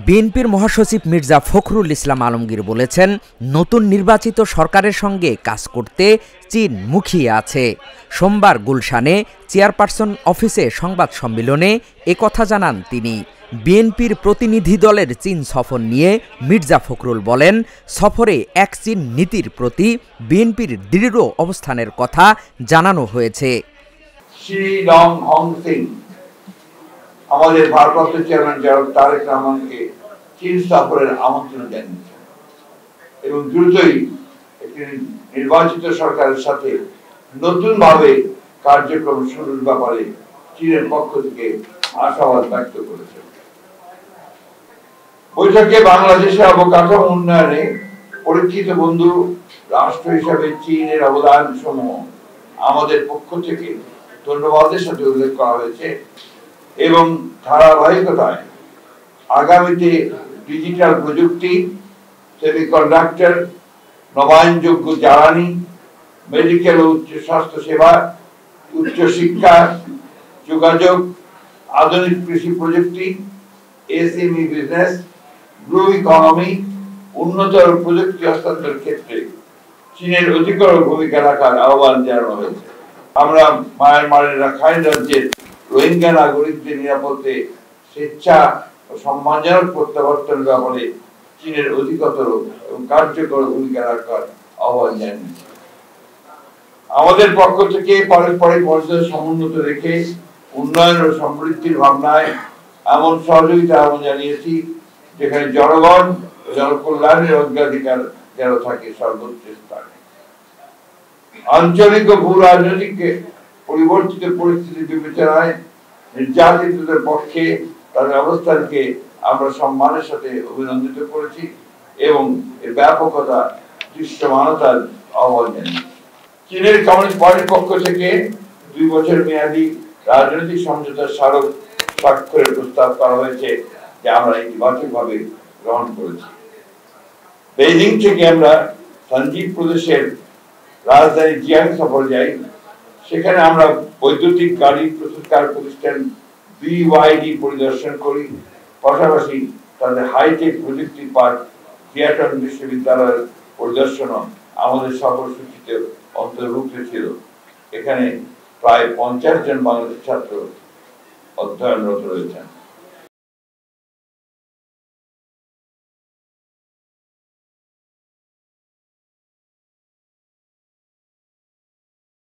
বিএনপির মহাসচিব মির্জা ফখরুল ইসলাম আলমগীর বলেছেন, নতুন নির্বাচিত সরকারের সঙ্গে কাজ করতে চীন মুখিয়ে আছে। সোমবার গুলশানে চেয়ারপারসন অফিসে সংবাদ সম্মেলনে একথা জানান তিনি। বিএনপির প্রতিনিধি দলের চীন সফর নিয়ে মির্জা ফখরুল বলেন, সফরে এক চীন নীতির প্রতি বিএনপির দৃঢ় অবস্থানের কথা জানানো হয়েছে। আমাদের ভারপ্রাপ্ত চেয়ারম্যান জনাব তারেক রহমানকে চীন সফরের আমন্ত্রণ জানিয়েছেন এবং দ্রুতই একটি নির্বাচিত সরকারের সাথে নতুনভাবে কার্যক্রম শুরুর ব্যাপারে চীনের পক্ষ থেকে আশাবাদ ব্যক্ত করেছেন। বৈঠকে বাংলাদেশের অবকাঠামো উন্নয়নে পরীক্ষিত বন্ধু রাষ্ট্র হিসাবে চীনের অবদান সমূহ আমাদের পক্ষ থেকে ধন্যবাদের সাথে উল্লেখ করা হয়েছে এবং ধারাবাহিকতায় আগামীতে ডিজিটাল প্রযুক্তি, সেমিকন্ডাক্টর, নবায়নযোগ্য জ্বালানি, মেডিকেল ও উচ্চ স্বাস্থ্য সেবা, উচ্চ শিক্ষা, যোগাযোগ, আধুনিক কৃষি প্রযুক্তি, এসএমই বিজনেস, ব্লু ইকোনমি, উন্নতর প্রযুক্তি হস্তান্তরের ক্ষেত্রে চীনের অধিকতর ভূমিকা রাখার আহ্বান জানানো হয়েছে। আমরা মায়ানমারের রাখাইন রাজ্যের রোহিঙ্গা নাগরিকদের নিরাপত্তে স্বেচ্ছা ও সম্মানজনক প্রত্যাবর্তনের ব্যাপারে চীনের অধিকতর এবং কার্যকর ভূমিকা রাখার আহ্বান জানিয়েছে। আমাদের পক্ষ থেকে পারস্পরিক মর্যাদা সমুন্নত রেখে উন্নয়ন ও সমৃদ্ধির ভাবনায় এমন সহযোগিতা আহ্বান জানিয়েছি যেখানে জনগণ ও জনকল্যাণের অগ্রাধিকার যেন থাকে সর্বোচ্চ স্থানে। আঞ্চলিক ও ভূ রাজনৈতিক পরিবর্তিত পরিস্থিতি বিবেচনায় নির্যাতিতদের পক্ষে তাদের অবস্থানকে আমরা সম্মানের সাথে অভিনন্দিত করেছি এবং এর ব্যাপকতা দৃশ্যমানতার আহ্বান জানিয়েছি। চীনের কমিউনিস্ট পার্টির পক্ষ থেকে 2 বছর মেয়াদী রাজনৈতিক সমঝোতার স্মারক স্বাক্ষরের প্রস্তাব করা হয়েছে, যা আমরা ইতিবাচকভাবে গ্রহণ করেছি। বেইজিং থেকে আমরা সানজি প্রদেশের রাজধানী জিয়াং সফর যাই। সেখানে আমরা বৈদ্যুতিক গাড়ি প্রস্তুতকার প্রতিষ্ঠান BYD পরিদর্শন করি। পাশাপাশি তাদের হাইটেক প্রযুক্তি পার্ক ক্রিয়াটন বিশ্ববিদ্যালয়ের পরিদর্শন আমাদের সফর সূচিতে অন্তর্ভুক্ত ছিল। এখানে প্রায় 50 জন বাংলাদেশ ছাত্র অধ্যয়নরত রয়েছেন।